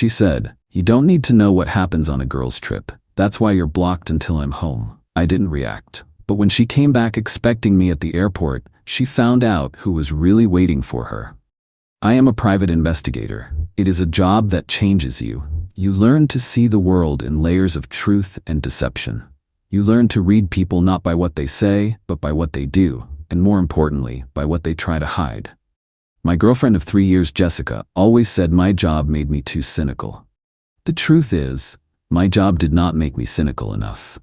She said, "You don't need to know what happens on a girl's trip. That's why you're blocked until I'm home." I didn't react. But when she came back expecting me at the airport, she found out who was really waiting for her. I am a private investigator. It is a job that changes you. You learn to see the world in layers of truth and deception. You learn to read people not by what they say, but by what they do, and more importantly, by what they try to hide. My girlfriend of 3 years, Jessica, always said my job made me too cynical. The truth is, my job did not make me cynical enough.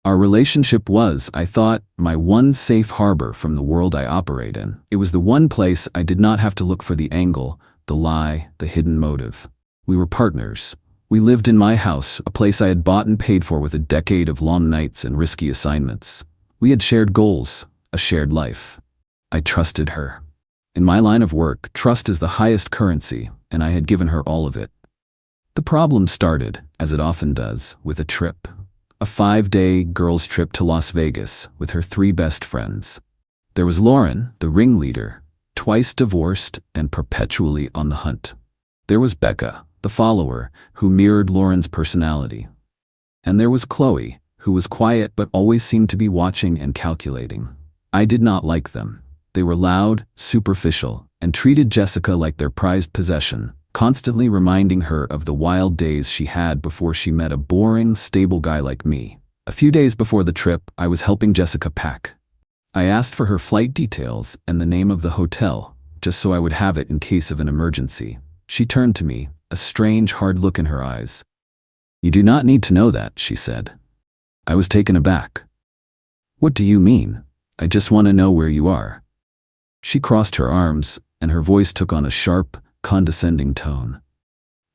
Our relationship was, I thought, my one safe harbor from the world I operate in. It was the one place I did not have to look for the angle, the lie, the hidden motive. We were partners. We lived in my house, a place I had bought and paid for with a decade of long nights and risky assignments. We had shared goals, a shared life. I trusted her. In my line of work, trust is the highest currency, and I had given her all of it. The problem started, as it often does, with a trip. A 5-day girls' trip to Las Vegas with her 3 best friends. There was Lauren, the ringleader, twice divorced and perpetually on the hunt. There was Becca, the follower, who mirrored Lauren's personality. And there was Chloe, who was quiet but always seemed to be watching and calculating. I did not like them. They were loud, superficial, and treated Jessica like their prized possession, constantly reminding her of the wild days she had before she met a boring, stable guy like me. A few days before the trip, I was helping Jessica pack. I asked for her flight details and the name of the hotel, just so I would have it in case of an emergency. She turned to me, a strange, hard look in her eyes. "You do not need to know that," she said. I was taken aback. "What do you mean? I just want to know where you are." She crossed her arms, and her voice took on a sharp, condescending tone.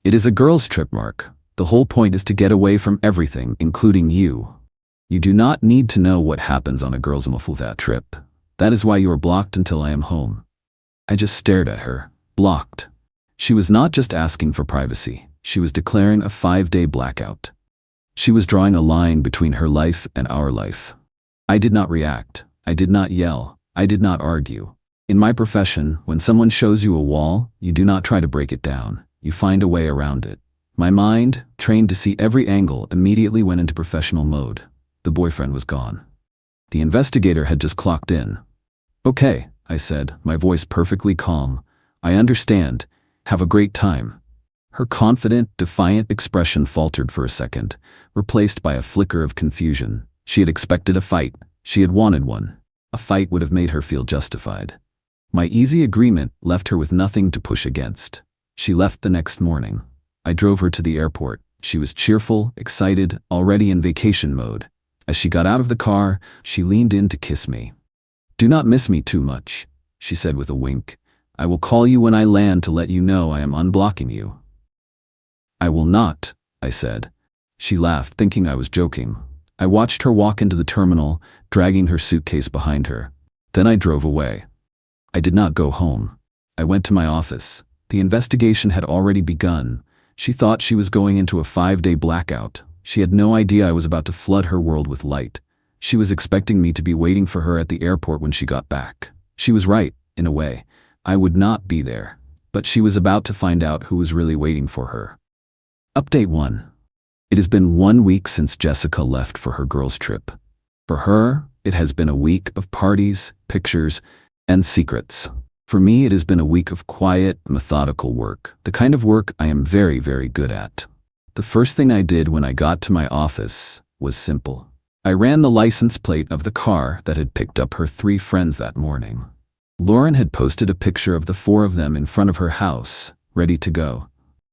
"It is a girl's trip, Mark. The whole point is to get away from everything, including you. You do not need to know what happens on a girl's trip. That is why you are blocked until I am home." I just stared at her, blocked. She was not just asking for privacy. She was declaring a 5-day blackout. She was drawing a line between her life and our life. I did not react. I did not yell. I did not argue. In my profession, when someone shows you a wall, you do not try to break it down. You find a way around it. My mind, trained to see every angle, immediately went into professional mode. The boyfriend was gone. The investigator had just clocked in. "Okay," I said, my voice perfectly calm. "I understand. Have a great time." Her confident, defiant expression faltered for a second, replaced by a flicker of confusion. She had expected a fight. She had wanted one. A fight would have made her feel justified. My easy agreement left her with nothing to push against. She left the next morning. I drove her to the airport. She was cheerful, excited, already in vacation mode. As she got out of the car, she leaned in to kiss me. "Do not miss me too much," she said with a wink. "I will call you when I land to let you know I am unblocking you." "I will not," I said. She laughed, thinking I was joking. I watched her walk into the terminal, dragging her suitcase behind her. Then I drove away. I did not go home. I went to my office. The investigation had already begun. She thought she was going into a 5-day blackout. She had no idea I was about to flood her world with light. She was expecting me to be waiting for her at the airport when she got back. She was right, in a way. I would not be there. But she was about to find out who was really waiting for her. Update 1. It has been 1 week since Jessica left for her girls' trip. For her, it has been a week of parties, pictures, and secrets. For me, it has been a week of quiet, methodical work, the kind of work I am very, very good at. The first thing I did when I got to my office was simple. I ran the license plate of the car that had picked up her 3 friends that morning. Lauren had posted a picture of the 4 of them in front of her house, ready to go.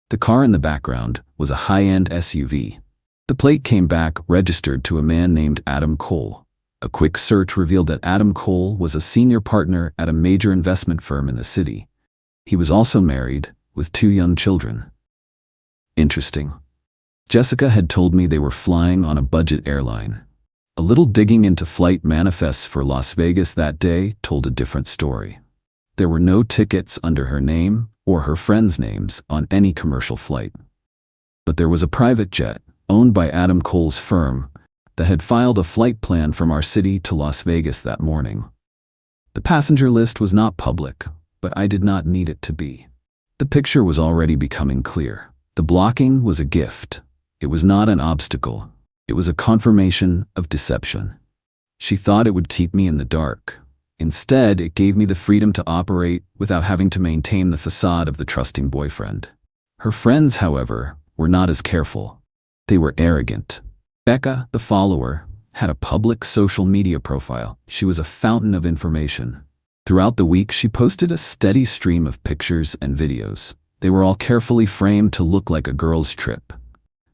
The car in the background was a high-end SUV. The plate came back registered to a man named Adam Cole. A quick search revealed that Adam Cole was a senior partner at a major investment firm in the city. He was also married, with 2 young children. Interesting. Jessica had told me they were flying on a budget airline. A little digging into flight manifests for Las Vegas that day told a different story. There were no tickets under her name or her friends' names on any commercial flight. But there was a private jet, owned by Adam Cole's firm, that had filed a flight plan from our city to Las Vegas that morning. The passenger list was not public, but I did not need it to be. The picture was already becoming clear. The blocking was a gift. It was not an obstacle. It was a confirmation of deception. She thought it would keep me in the dark. Instead, it gave me the freedom to operate without having to maintain the facade of the trusting boyfriend. Her friends, however, were not as careful. They were arrogant. Becca, the follower, had a public social media profile. She was a fountain of information. Throughout the week, she posted a steady stream of pictures and videos. They were all carefully framed to look like a girls' trip.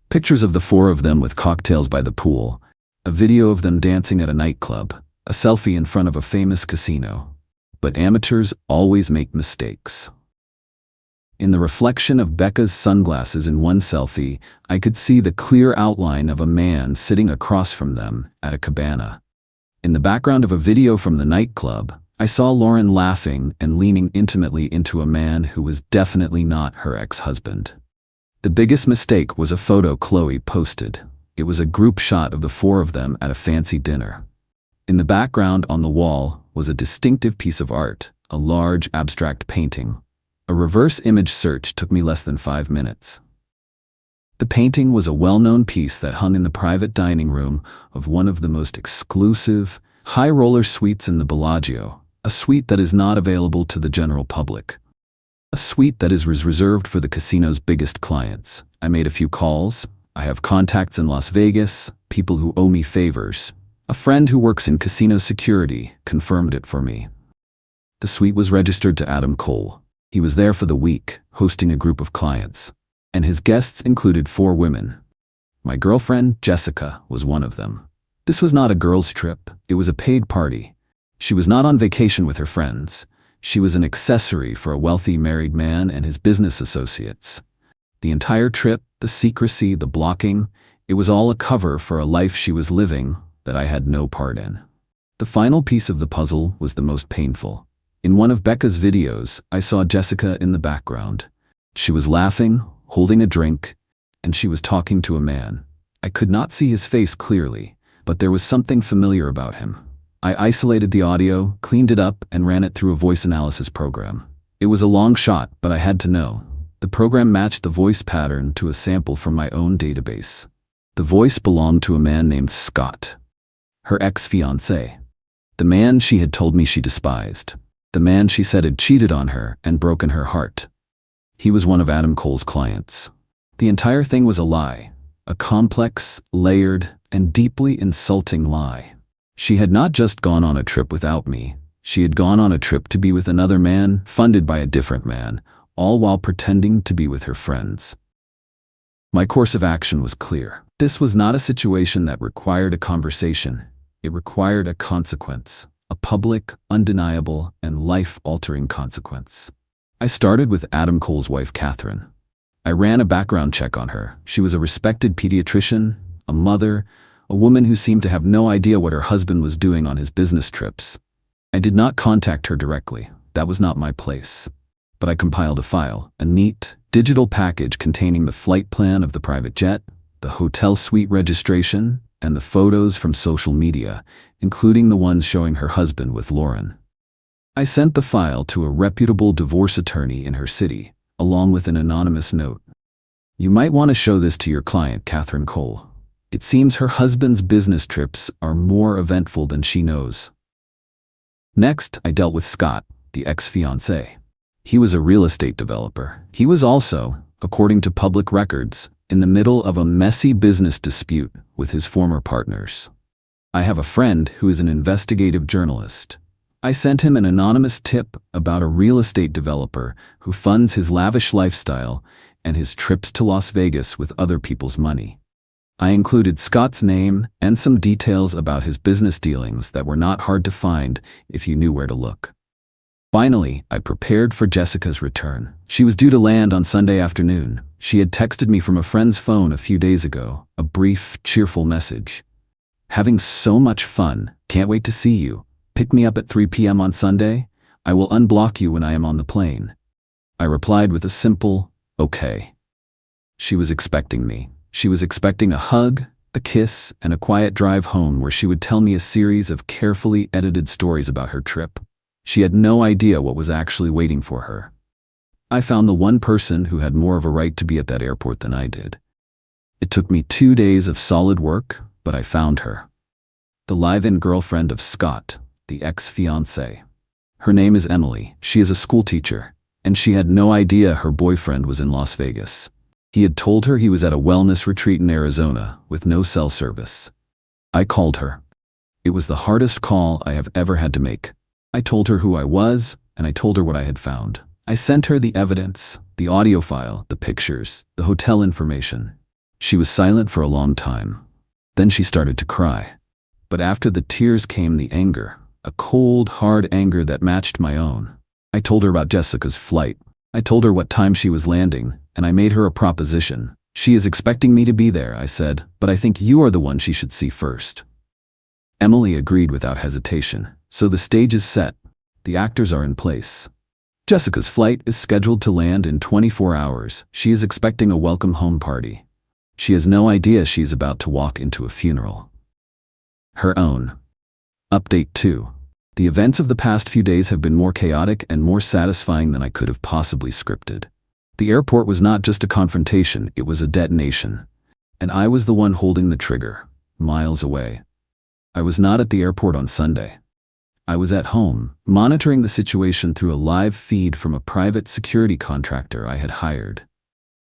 Pictures of the four of them with cocktails by the pool, a video of them dancing at a nightclub, a selfie in front of a famous casino. But amateurs always make mistakes. In the reflection of Becca's sunglasses in one selfie, I could see the clear outline of a man sitting across from them at a cabana. In the background of a video from the nightclub, I saw Lauren laughing and leaning intimately into a man who was definitely not her ex-husband. The biggest mistake was a photo Chloe posted. It was a group shot of the four of them at a fancy dinner. In the background on the wall was a distinctive piece of art, a large abstract painting. A reverse image search took me less than 5 minutes. The painting was a well-known piece that hung in the private dining room of one of the most exclusive, high-roller suites in the Bellagio, a suite that is not available to the general public. A suite that is reserved for the casino's biggest clients. I made a few calls. I have contacts in Las Vegas, people who owe me favors. A friend who works in casino security confirmed it for me. The suite was registered to Adam Cole. He was there for the week, hosting a group of clients, and his guests included 4 women. My girlfriend, Jessica, was one of them. This was not a girls' trip, it was a paid party. She was not on vacation with her friends. She was an accessory for a wealthy married man and his business associates. The entire trip, the secrecy, the blocking, it was all a cover for a life she was living that I had no part in. The final piece of the puzzle was the most painful. In one of Becca's videos, I saw Jessica in the background. She was laughing, holding a drink, and she was talking to a man. I could not see his face clearly, but there was something familiar about him. I isolated the audio, cleaned it up, and ran it through a voice analysis program. It was a long shot, but I had to know. The program matched the voice pattern to a sample from my own database. The voice belonged to a man named Scott, her ex-fiancé. The man she had told me she despised. The man she said had cheated on her and broken her heart. He was one of Adam Cole's clients. The entire thing was a lie, a complex, layered, and deeply insulting lie. She had not just gone on a trip without me. She had gone on a trip to be with another man, funded by a different man, all while pretending to be with her friends. My course of action was clear. This was not a situation that required a conversation. It required a consequence. A public, undeniable, and life-altering consequence. I started with Adam Cole's wife, Catherine. I ran a background check on her. She was a respected pediatrician, a mother, a woman who seemed to have no idea what her husband was doing on his business trips. I did not contact her directly. That was not my place. But I compiled a file, a neat, digital package containing the flight plan of the private jet, the hotel suite registration, and the photos from social media, including the ones showing her husband with Lauren. I sent the file to a reputable divorce attorney in her city, along with an anonymous note. You might want to show this to your client, Catherine Cole. It seems her husband's business trips are more eventful than she knows. Next, I dealt with Scott, the ex-fiancé. He was a real estate developer. He was also, according to public records, in the middle of a messy business dispute with his former partners. I have a friend who is an investigative journalist. I sent him an anonymous tip about a real estate developer who funds his lavish lifestyle and his trips to Las Vegas with other people's money. I included Scott's name and some details about his business dealings that were not hard to find if you knew where to look. Finally, I prepared for Jessica's return. She was due to land on Sunday afternoon. She had texted me from a friend's phone a few days ago, a brief, cheerful message. Having so much fun, can't wait to see you. Pick me up at 3 p.m. on Sunday. I will unblock you when I am on the plane. I replied with a simple, okay. She was expecting me. She was expecting a hug, a kiss, and a quiet drive home where she would tell me a series of carefully edited stories about her trip. She had no idea what was actually waiting for her. I found the one person who had more of a right to be at that airport than I did. It took me 2 days of solid work, but I found her. The live-in girlfriend of Scott, the ex-fiancé. Her name is Emily. She is a schoolteacher, and she had no idea her boyfriend was in Las Vegas. He had told her he was at a wellness retreat in Arizona with no cell service. I called her. It was the hardest call I have ever had to make. I told her who I was, and I told her what I had found. I sent her the evidence, the audio file, the pictures, the hotel information. She was silent for a long time. Then she started to cry. But after the tears came the anger, a cold, hard anger that matched my own. I told her about Jessica's flight. I told her what time she was landing, and I made her a proposition. She is expecting me to be there, I said, but I think you are the one she should see first. Emily agreed without hesitation. So the stage is set. The actors are in place. Jessica's flight is scheduled to land in 24 hours. She is expecting a welcome home party. She has no idea she is about to walk into a funeral. Her own. Update 2. The events of the past few days have been more chaotic and more satisfying than I could have possibly scripted. The airport was not just a confrontation, it was a detonation. And I was the one holding the trigger, miles away. I was not at the airport on Sunday. I was at home, monitoring the situation through a live feed from a private security contractor I had hired.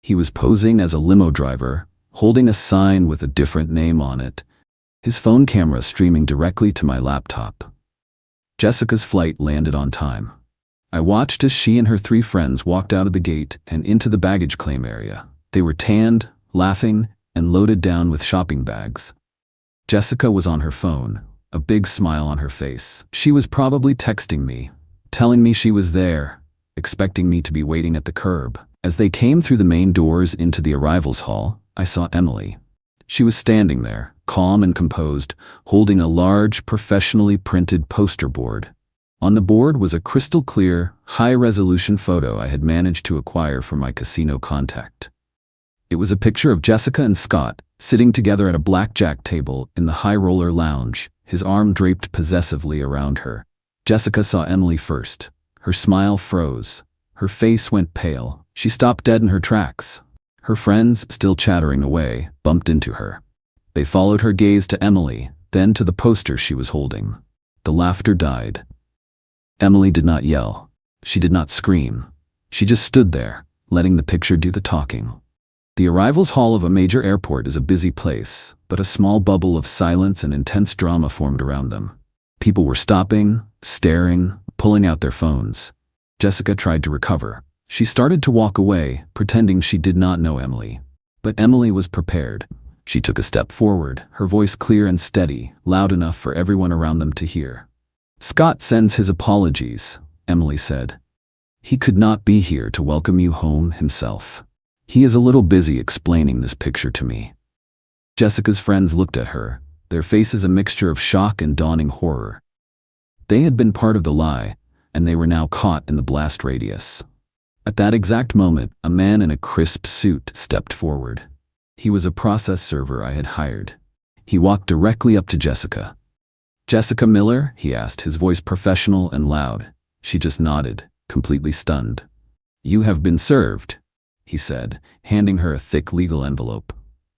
He was posing as a limo driver, holding a sign with a different name on it, his phone camera streaming directly to my laptop. Jessica's flight landed on time. I watched as she and her 3 friends walked out of the gate and into the baggage claim area. They were tanned, laughing, and loaded down with shopping bags. Jessica was on her phone, a big smile on her face. She was probably texting me, telling me she was there, expecting me to be waiting at the curb. As they came through the main doors into the arrivals hall, I saw Emily. She was standing there, calm and composed, holding a large, professionally printed poster board. On the board was a crystal-clear, high-resolution photo I had managed to acquire from my casino contact. It was a picture of Jessica and Scott, sitting together at a blackjack table in the High Roller Lounge, his arm draped possessively around her. Jessica saw Emily first. Her smile froze. Her face went pale. She stopped dead in her tracks. Her friends, still chattering away, bumped into her. They followed her gaze to Emily, then to the poster she was holding. The laughter died. Emily did not yell. She did not scream. She just stood there, letting the picture do the talking. The arrivals hall of a major airport is a busy place, but a small bubble of silence and intense drama formed around them. People were stopping, staring, pulling out their phones. Jessica tried to recover. She started to walk away, pretending she did not know Emily. But Emily was prepared. She took a step forward, her voice clear and steady, loud enough for everyone around them to hear. "Scott sends his apologies," Emily said. "He could not be here to welcome you home himself. He is a little busy explaining this picture to me." Jessica's friends looked at her, their faces a mixture of shock and dawning horror. They had been part of the lie, and they were now caught in the blast radius. At that exact moment, a man in a crisp suit stepped forward. He was a process server I had hired. He walked directly up to Jessica. "Jessica Miller?" he asked, his voice professional and loud. She just nodded, completely stunned. "You have been served," he said, handing her a thick legal envelope.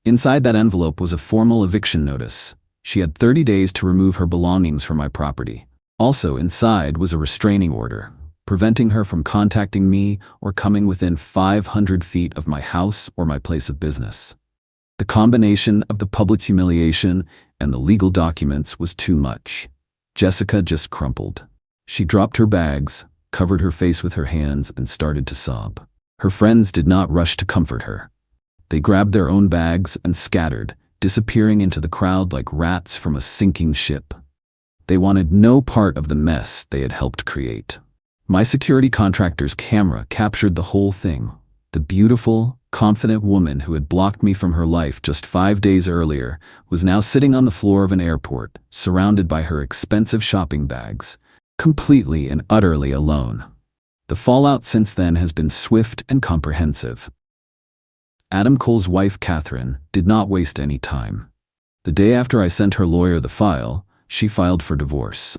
Inside that envelope was a formal eviction notice. She had 30 days to remove her belongings from my property. Also inside was a restraining order, preventing her from contacting me or coming within 500 feet of my house or my place of business. The combination of the public humiliation and the legal documents was too much. Jessica just crumpled. She dropped her bags, covered her face with her hands, and started to sob. Her friends did not rush to comfort her. They grabbed their own bags and scattered, disappearing into the crowd like rats from a sinking ship. They wanted no part of the mess they had helped create. My security contractor's camera captured the whole thing. The beautiful, confident woman who had blocked me from her life just 5 days earlier was now sitting on the floor of an airport, surrounded by her expensive shopping bags, completely and utterly alone. The fallout since then has been swift and comprehensive. Adam Cole's wife, Catherine, did not waste any time. The day after I sent her lawyer the file, she filed for divorce.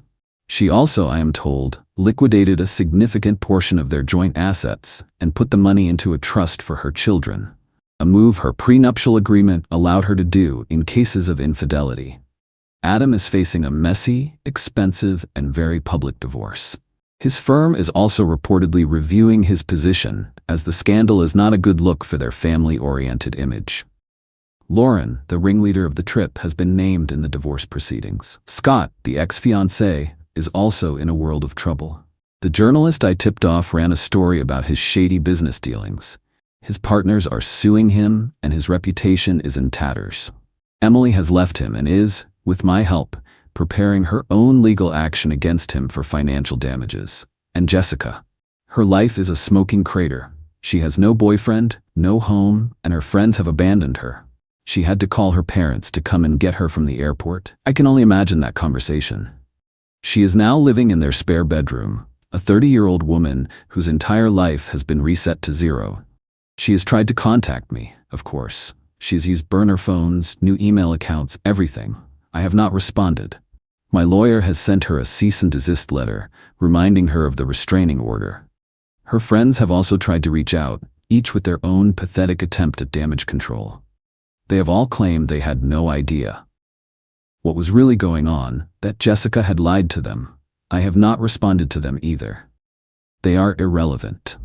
She also, I am told, liquidated a significant portion of their joint assets and put the money into a trust for her children, a move her prenuptial agreement allowed her to do in cases of infidelity. Adam is facing a messy, expensive, and very public divorce. His firm is also reportedly reviewing his position, as the scandal is not a good look for their family-oriented image. Lauren, the ringleader of the trip, has been named in the divorce proceedings. Scott, the ex-fiancé, is also in a world of trouble. The journalist I tipped off ran a story about his shady business dealings. His partners are suing him, and his reputation is in tatters. Emily has left him and is, with my help, preparing her own legal action against him for financial damages. And Jessica. Her life is a smoking crater. She has no boyfriend, no home, and her friends have abandoned her. She had to call her parents to come and get her from the airport. I can only imagine that conversation. She is now living in their spare bedroom, a 30-year-old woman whose entire life has been reset to zero. She has tried to contact me, of course. She has used burner phones, new email accounts, everything. I have not responded. My lawyer has sent her a cease and desist letter, reminding her of the restraining order. Her friends have also tried to reach out, each with their own pathetic attempt at damage control. They have all claimed they had no idea what was really going on, that Jessica had lied to them. I have not responded to them either. They are irrelevant.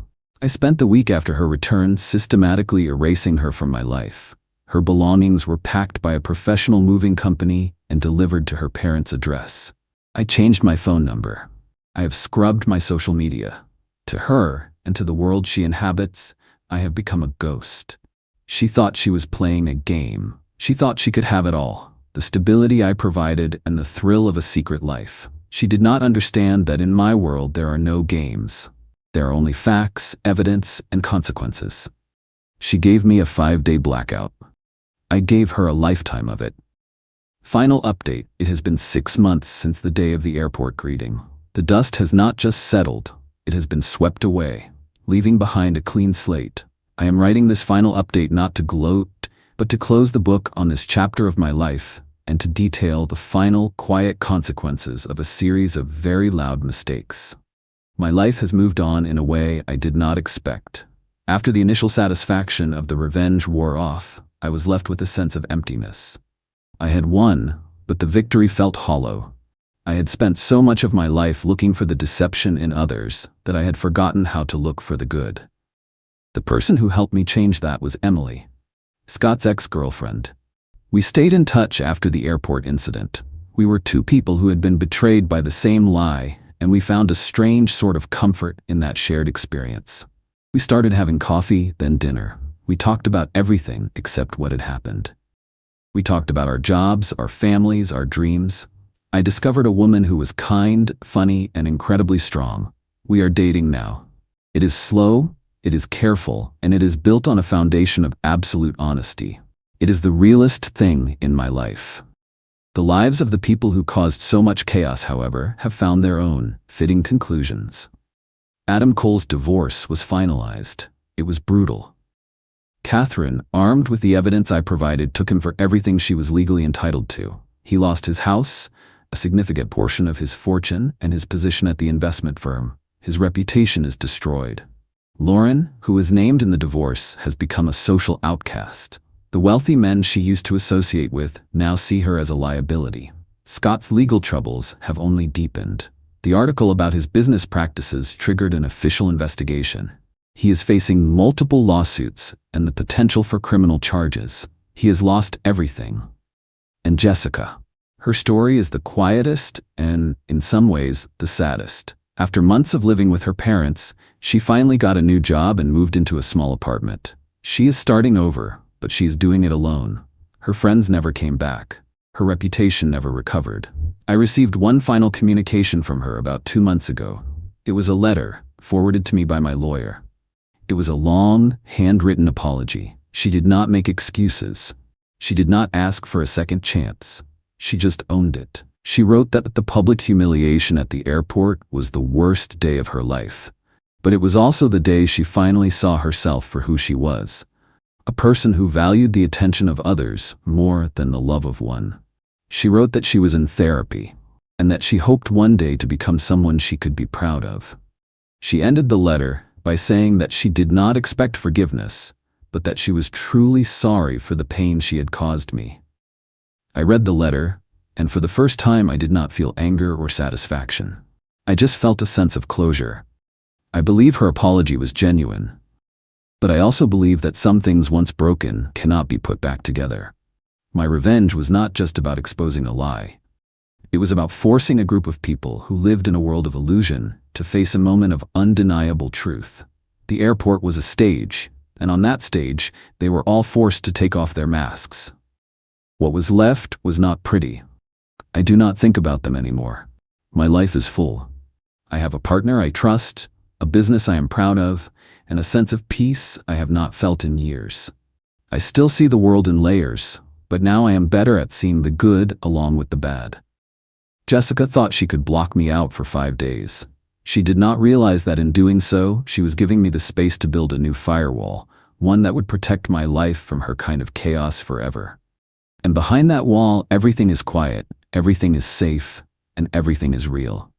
I spent the week after her return systematically erasing her from my life. Her belongings were packed by a professional moving company and delivered to her parents' address. I changed my phone number. I have scrubbed my social media. To her, and to the world she inhabits, I have become a ghost. She thought she was playing a game. She thought she could have it all, the stability I provided and the thrill of a secret life. She did not understand that in my world there are no games. There are only facts, evidence, and consequences. She gave me a 5-day blackout. I gave her a lifetime of it. Final update: it has been 6 months since the day of the airport greeting. The dust has not just settled, it has been swept away, leaving behind a clean slate. I am writing this final update not to gloat, but to close the book on this chapter of my life and to detail the final, quiet consequences of a series of very loud mistakes. My life has moved on in a way I did not expect. After the initial satisfaction of the revenge wore off, I was left with a sense of emptiness. I had won, but the victory felt hollow. I had spent so much of my life looking for the deception in others that I had forgotten how to look for the good. The person who helped me change that was Emily, Scott's ex-girlfriend. We stayed in touch after the airport incident. We were two people who had been betrayed by the same lie, and we found a strange sort of comfort in that shared experience. We started having coffee, then dinner. We talked about everything except what had happened. We talked about our jobs, our families, our dreams. I discovered a woman who was kind, funny, and incredibly strong. We are dating now. It is slow, it is careful, and it is built on a foundation of absolute honesty. It is the realest thing in my life. The lives of the people who caused so much chaos, however, have found their own fitting conclusions. Adam Cole's divorce was finalized. It was brutal. Catherine, armed with the evidence I provided, took him for everything she was legally entitled to. He lost his house, a significant portion of his fortune, and his position at the investment firm. His reputation is destroyed. Lauren, who was named in the divorce, has become a social outcast. The wealthy men she used to associate with now see her as a liability. Scott's legal troubles have only deepened. The article about his business practices triggered an official investigation. He is facing multiple lawsuits and the potential for criminal charges. He has lost everything. And Jessica. Her story is the quietest and, in some ways, the saddest. After months of living with her parents, she finally got a new job and moved into a small apartment. She is starting over, but she is doing it alone. Her friends never came back. Her reputation never recovered. I received one final communication from her about 2 months ago. It was a letter, forwarded to me by my lawyer. It was a long, handwritten apology. She did not make excuses. She did not ask for a second chance. She just owned it. She wrote that the public humiliation at the airport was the worst day of her life. But it was also the day she finally saw herself for who she was. A person who valued the attention of others more than the love of one. She wrote that she was in therapy. and that she hoped one day to become someone she could be proud of. She ended the letter by saying that she did not expect forgiveness, but that she was truly sorry for the pain she had caused me. I read the letter, and for the first time I did not feel anger or satisfaction. I just felt a sense of closure. I believe her apology was genuine, but I also believe that some things once broken cannot be put back together. My revenge was not just about exposing a lie. It was about forcing a group of people who lived in a world of illusion to face a moment of undeniable truth. The airport was a stage, and on that stage, they were all forced to take off their masks. What was left was not pretty. I do not think about them anymore. My life is full. I have a partner I trust, a business I am proud of, and a sense of peace I have not felt in years. I still see the world in layers, but now I am better at seeing the good along with the bad. Jessica thought she could block me out for 5 days. She did not realize that in doing so, she was giving me the space to build a new firewall, one that would protect my life from her kind of chaos forever. And behind that wall, everything is quiet, everything is safe, and everything is real.